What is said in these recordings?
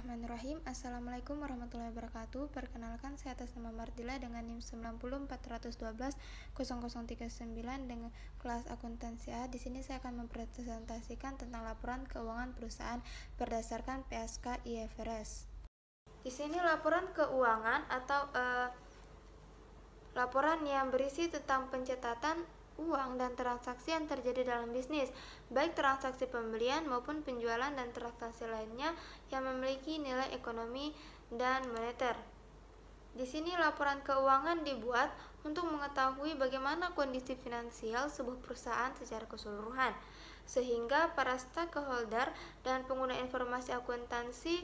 Bismillahirrahmanirrahim. Assalamualaikum warahmatullahi wabarakatuh. Perkenalkan, saya atas nama Mardila dengan NIM 904120039 dengan kelas akuntansi A. Di sini saya akan mempresentasikan tentang laporan keuangan perusahaan berdasarkan PSK IFRS. Di sini laporan keuangan atau laporan yang berisi tentang pencatatan uang dan transaksi yang terjadi dalam bisnis, baik transaksi pembelian maupun penjualan dan transaksi lainnya yang memiliki nilai ekonomi dan moneter. Di sini laporan keuangan dibuat untuk mengetahui bagaimana kondisi finansial sebuah perusahaan secara keseluruhan, sehingga para stakeholder dan pengguna informasi akuntansi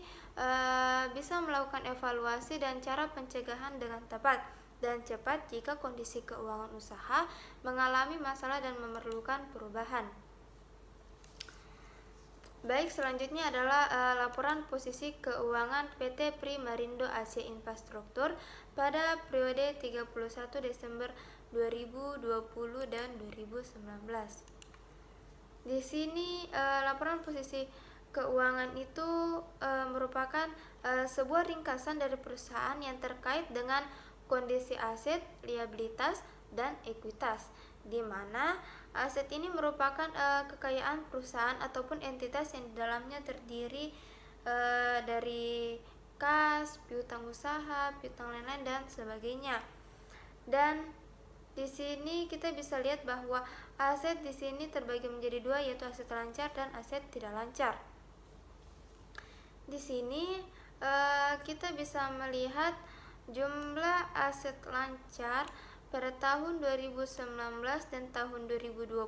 bisa melakukan evaluasi dan cara pencegahan dengan tepat dan cepat jika kondisi keuangan usaha mengalami masalah dan memerlukan perubahan. Baik, selanjutnya adalah laporan posisi keuangan PT Primarindo Asia Infrastruktur pada periode 31 Desember 2020 dan 2019. Di sini laporan posisi keuangan itu merupakan sebuah ringkasan dari perusahaan yang terkait dengan kondisi aset, liabilitas, dan ekuitas, di mana aset ini merupakan kekayaan perusahaan ataupun entitas yang di dalamnya terdiri dari kas, piutang usaha, piutang lain-lain, dan sebagainya. Dan di sini kita bisa lihat bahwa aset di sini terbagi menjadi dua, yaitu aset lancar dan aset tidak lancar. Di sini kita bisa melihat jumlah aset lancar pada tahun 2019 dan tahun 2020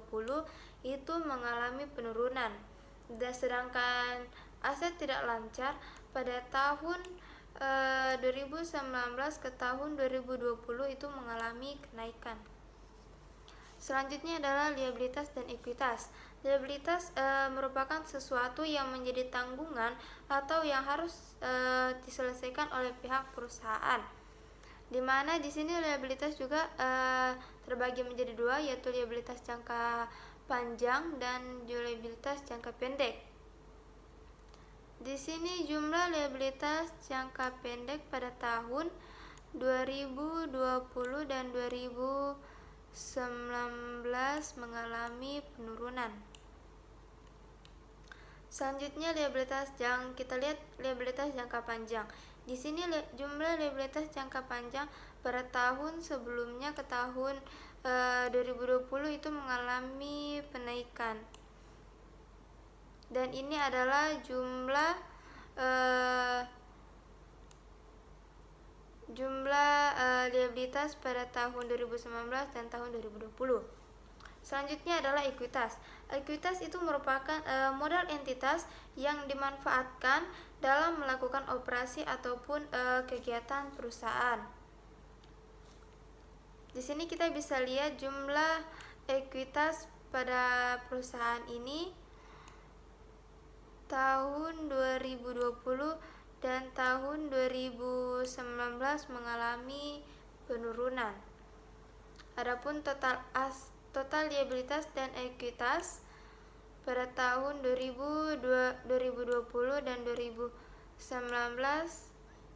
itu mengalami penurunan. Dan sedangkan aset tidak lancar pada tahun 2019 ke tahun 2020 itu mengalami kenaikan. Selanjutnya adalah liabilitas dan ekuitas. Liabilitas merupakan sesuatu yang menjadi tanggungan atau yang harus diselesaikan oleh pihak perusahaan. Di mana di sini liabilitas juga terbagi menjadi dua, yaitu liabilitas jangka panjang dan liabilitas jangka pendek. Di sini jumlah liabilitas jangka pendek pada tahun 2020 dan 2019 mengalami penurunan. Selanjutnya liabilitas kita lihat liabilitas jangka panjang. Di sini jumlah liabilitas jangka panjang pada tahun sebelumnya ke tahun 2020 itu mengalami penaikan. Dan ini adalah jumlah liabilitas pada tahun 2019 dan tahun 2020. Selanjutnya adalah ekuitas. Ekuitas itu merupakan modal entitas yang dimanfaatkan dalam melakukan operasi ataupun kegiatan perusahaan. Di sini kita bisa lihat jumlah ekuitas pada perusahaan ini tahun 2020 dan tahun 2019 mengalami penurunan. Adapun total liabilitas dan ekuitas pada tahun 2020 dan 2019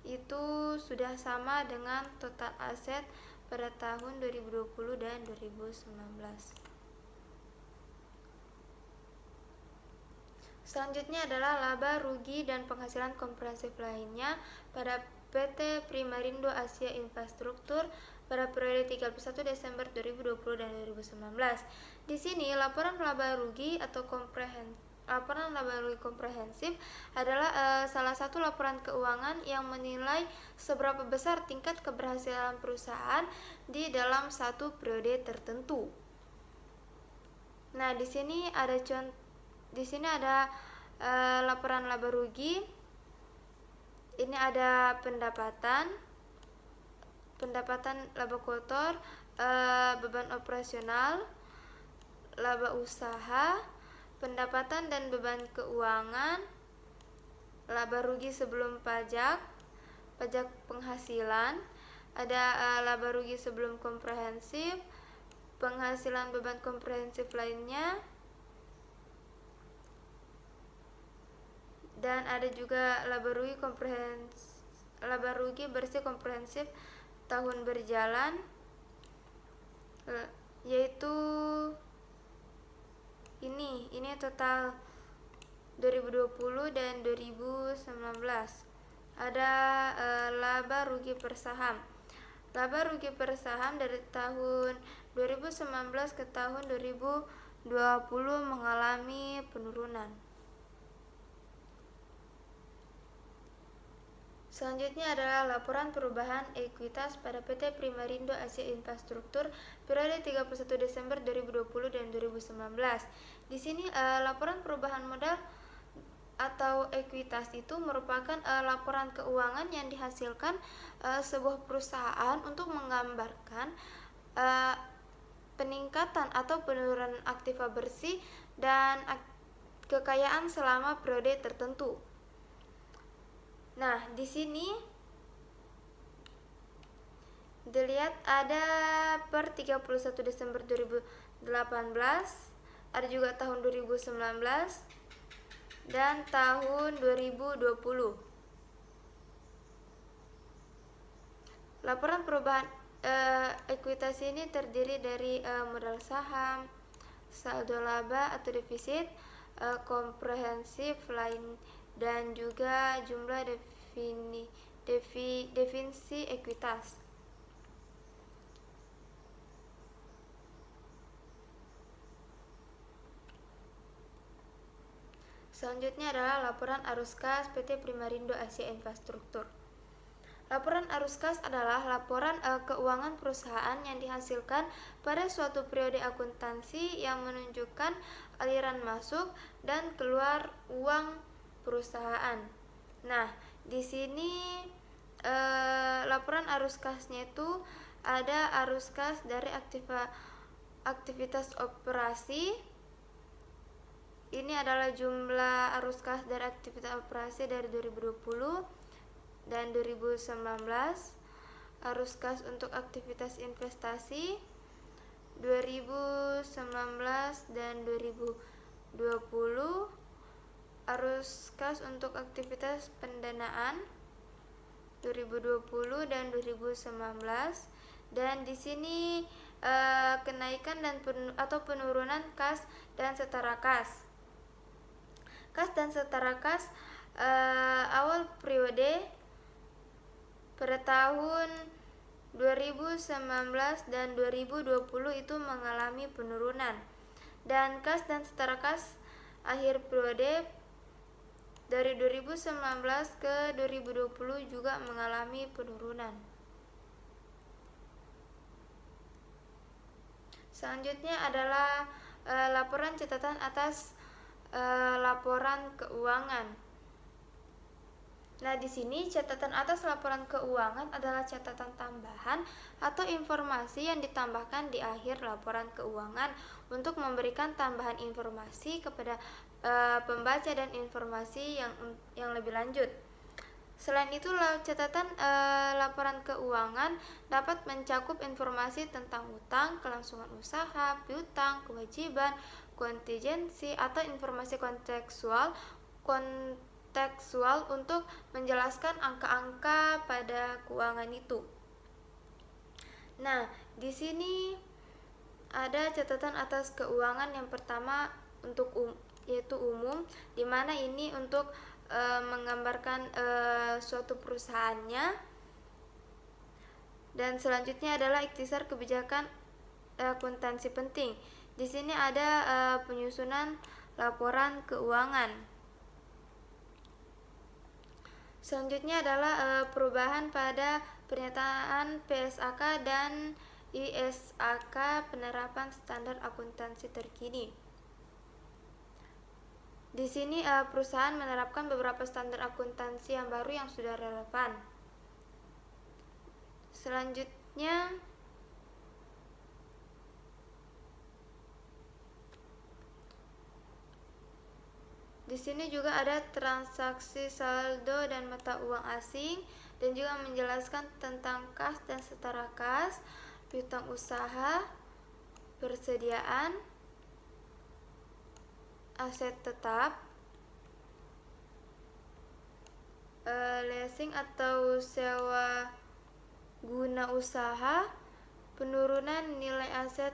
itu sudah sama dengan total aset pada tahun 2020 dan 2019. Selanjutnya adalah laba, rugi, dan penghasilan komprehensif lainnya pada PT Primarindo Asia Infrastruktur pada periode 31 Desember 2020 dan 2019. Di sini laporan laba rugi atau laporan laba rugi komprehensif adalah salah satu laporan keuangan yang menilai seberapa besar tingkat keberhasilan perusahaan di dalam satu periode tertentu. Nah, di sini ada laporan laba rugi. Ini ada pendapatan laba kotor, beban operasional, laba usaha, pendapatan dan beban keuangan, laba rugi sebelum pajak, pajak penghasilan, ada laba rugi sebelum komprehensif, penghasilan beban komprehensif lainnya. dan ada juga laba rugi bersih komprehensif tahun berjalan, yaitu ini total 2020 dan 2019. Ada laba rugi per saham. Laba rugi per saham dari tahun 2019 ke tahun 2020 mengalami penurunan. Selanjutnya adalah laporan perubahan ekuitas pada PT Primarindo Asia Infrastruktur periode 31 Desember 2020 dan 2019. Di sini laporan perubahan modal atau ekuitas itu merupakan laporan keuangan yang dihasilkan sebuah perusahaan untuk menggambarkan peningkatan atau penurunan aktiva bersih dan kekayaan selama periode tertentu. Nah, di sini dilihat ada per 31 Desember 2018, ada juga tahun 2019 dan tahun 2020. Laporan perubahan ekuitas ini terdiri dari modal saham, saldo laba atau defisit, komprehensif lain, dan juga jumlah definisi ekuitas. Selanjutnya adalah laporan arus kas PT Primarindo Asia Infrastruktur. Laporan arus kas adalah laporan keuangan perusahaan yang dihasilkan pada suatu periode akuntansi yang menunjukkan aliran masuk dan keluar uang perusahaan. Nah, di sini laporan arus kasnya itu ada arus kas dari aktivitas operasi. Ini adalah jumlah arus kas dari aktivitas operasi dari 2020 dan 2019. Arus kas untuk aktivitas investasi 2019 dan 2020. Arus kas untuk aktivitas pendanaan 2020 dan 2019, dan di sini kenaikan atau penurunan kas dan setara kas. Kas dan setara kas awal periode pada tahun 2019 dan 2020 itu mengalami penurunan, dan kas dan setara kas akhir periode dari 2019 ke 2020 juga mengalami penurunan. Selanjutnya adalah laporan catatan atas laporan keuangan. Nah, di sini catatan atas laporan keuangan adalah catatan tambahan atau informasi yang ditambahkan di akhir laporan keuangan untuk memberikan tambahan informasi kepada pembaca dan informasi yang lebih lanjut. Selain itu, catatan laporan keuangan dapat mencakup informasi tentang utang, kelangsungan usaha, piutang, kewajiban, kontingensi, atau informasi kontekstual untuk menjelaskan angka-angka pada keuangan itu. Nah, di sini ada catatan atas keuangan yang pertama untuk yaitu umum, di mana ini untuk menggambarkan suatu perusahaannya. Dan selanjutnya adalah ikhtisar kebijakan akuntansi penting. Di sini ada penyusunan laporan keuangan. Selanjutnya adalah perubahan pada pernyataan PSAK dan ISAK penerapan standar akuntansi terkini. Di sini perusahaan menerapkan beberapa standar akuntansi yang baru yang sudah relevan. Selanjutnya di sini juga ada transaksi saldo dan mata uang asing, dan juga menjelaskan tentang kas dan setara kas, piutang usaha, persediaan, aset tetap, leasing atau sewa guna usaha, penurunan nilai aset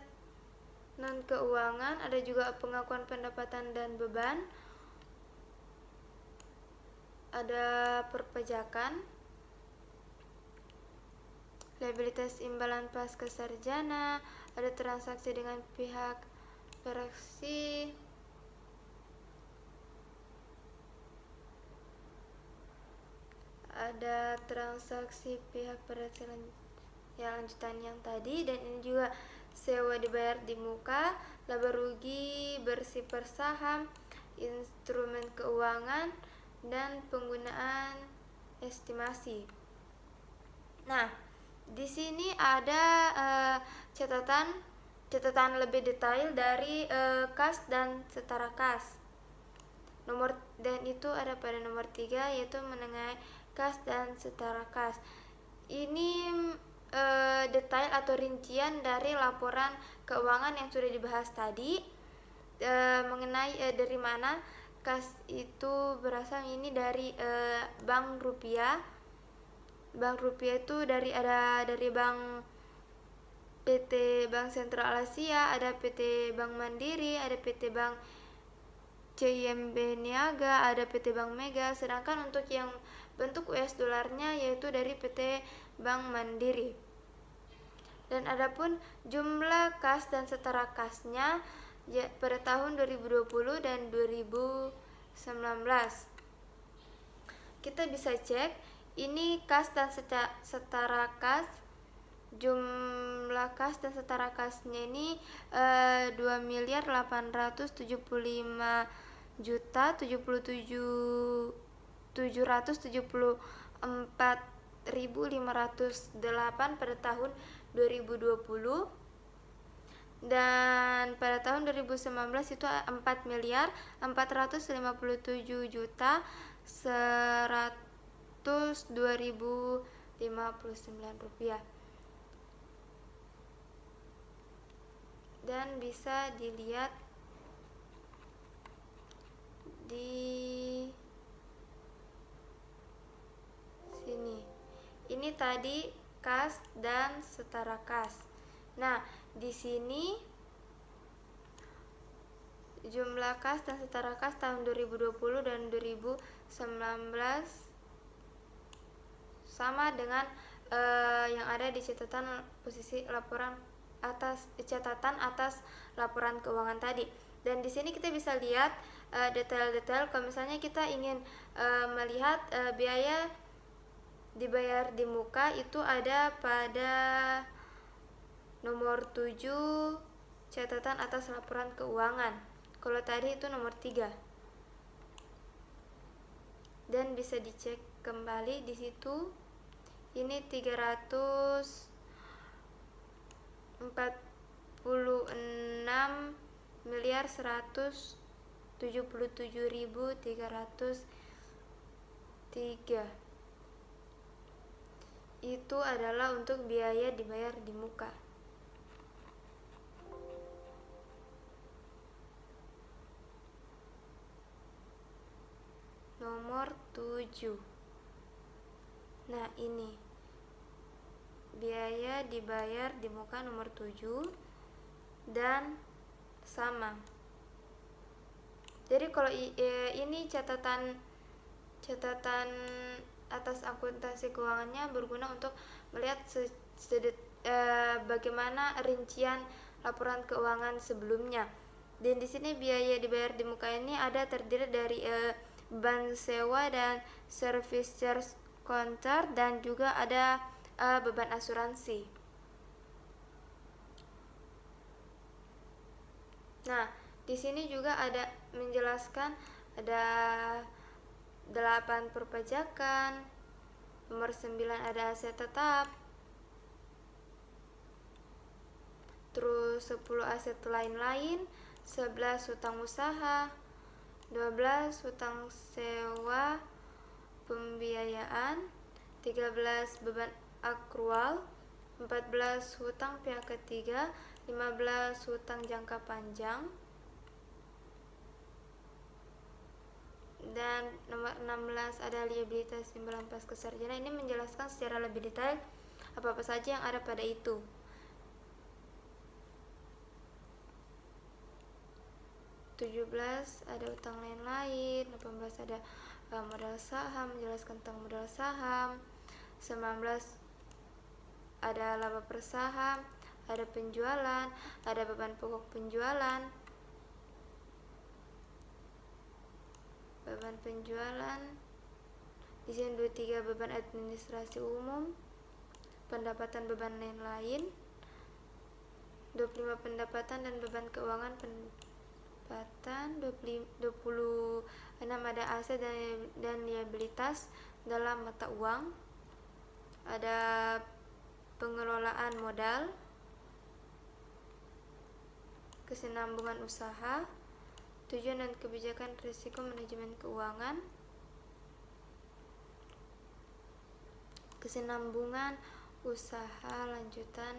non keuangan, ada juga pengakuan pendapatan dan beban, ada perpajakan, liabilitas imbalan pasca sarjana, ada transaksi dengan pihak fraksi, ada transaksi pihak fraksi yang lanjutan yang tadi, dan ini juga sewa dibayar di muka, laba rugi bersifat saham, instrumen keuangan, dan penggunaan estimasi. Nah, di sini ada catatan lebih detail dari kas dan setara kas. Dan itu ada pada nomor 3, yaitu mengenai kas dan setara kas. Ini detail atau rincian dari laporan keuangan yang sudah dibahas tadi, mengenai dari mana kas itu berasal. Ini dari Bank Rupiah. Bank Rupiah itu dari Bank PT Bank Sentral Asia, ada PT Bank Mandiri, ada PT Bank CIMB Niaga, ada PT Bank Mega. Sedangkan untuk yang bentuk US dolarnya yaitu dari PT Bank Mandiri. Dan adapun jumlah kas dan setara kasnya ya, pada tahun 2020 dan 2019. Kita bisa cek ini kas dan setara kas. Jumlah kas dan setara kasnya ini 2.877.774.508 pada tahun 2020, dan pada tahun 2019 itu 4.457.102.059 rupiah. Dan bisa dilihat di sini. Ini tadi kas dan setara kas. Nah, di sini jumlah kas dan setara kas tahun 2020 dan 2019 sama dengan yang ada di catatan posisi laporan atas laporan keuangan tadi. Dan di sini kita bisa lihat detail-detail. Kalau misalnya kita ingin melihat biaya dibayar di muka, itu ada pada nomor 7 catatan atas laporan keuangan. Kalau tadi itu nomor 3. Dan bisa dicek kembali di situ. Ini 346.177.303. Itu adalah untuk biaya dibayar di muka. Nomor 7. Nah, ini biaya dibayar di muka nomor 7 dan sama. Jadi kalau ini catatan atas akuntansi keuangannya berguna untuk melihat bagaimana rincian laporan keuangan sebelumnya. Dan di sini biaya dibayar di muka ini ada terdiri dari beban sewa dan service charge counter, dan juga ada beban asuransi. Nah, di sini juga ada menjelaskan ada 8 perpajakan, nomor 9 ada aset tetap, terus 10 aset lain-lain, 11 hutang usaha, 12 hutang sewa pembiayaan, 13 beban akrual, 14 hutang pihak ketiga, 15 hutang jangka panjang, Dan nomor 16 ada liabilitas imbalan pasca sarjana. Ini menjelaskan secara lebih detail apa-apa saja yang ada pada itu. Ada utang lain-lain. 18 ada modal saham, menjelaskan tentang modal saham. 19 ada laba per saham, ada penjualan, ada beban pokok penjualan. Beban penjualan. Di sini 23 beban administrasi umum, pendapatan beban lain-lain. 25 pendapatan dan beban keuangan pendapatan. 26 ada aset dan liabilitas dalam mata uang. Ada pengelolaan modal, kesinambungan usaha, tujuan dan kebijakan risiko manajemen keuangan, kesinambungan usaha lanjutan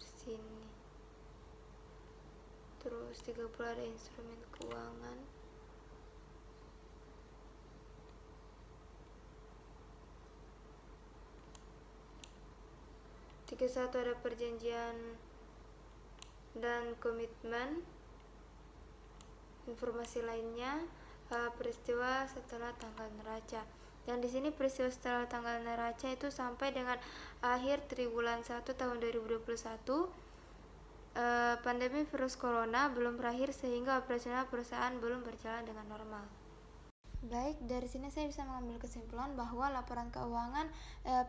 sini. Terus 30 ada instrumen keuangan. Satu ada perjanjian dan komitmen. Informasi lainnya, peristiwa setelah tanggal neraca. Dan di sini peristiwa setelah tanggal neraca itu sampai dengan akhir triwulan 1 tahun 2021. Pandemi virus corona belum berakhir sehingga operasional perusahaan belum berjalan dengan normal. Baik, dari sini saya bisa mengambil kesimpulan bahwa laporan keuangan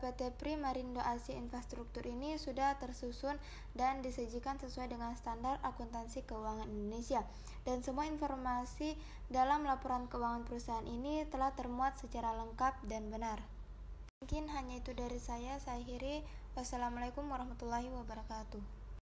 PT Primarindo Asia Infrastruktur ini sudah tersusun dan disajikan sesuai dengan standar akuntansi keuangan Indonesia. Dan semua informasi dalam laporan keuangan perusahaan ini telah termuat secara lengkap dan benar. Mungkin hanya itu dari saya akhiri. Wassalamualaikum warahmatullahi wabarakatuh.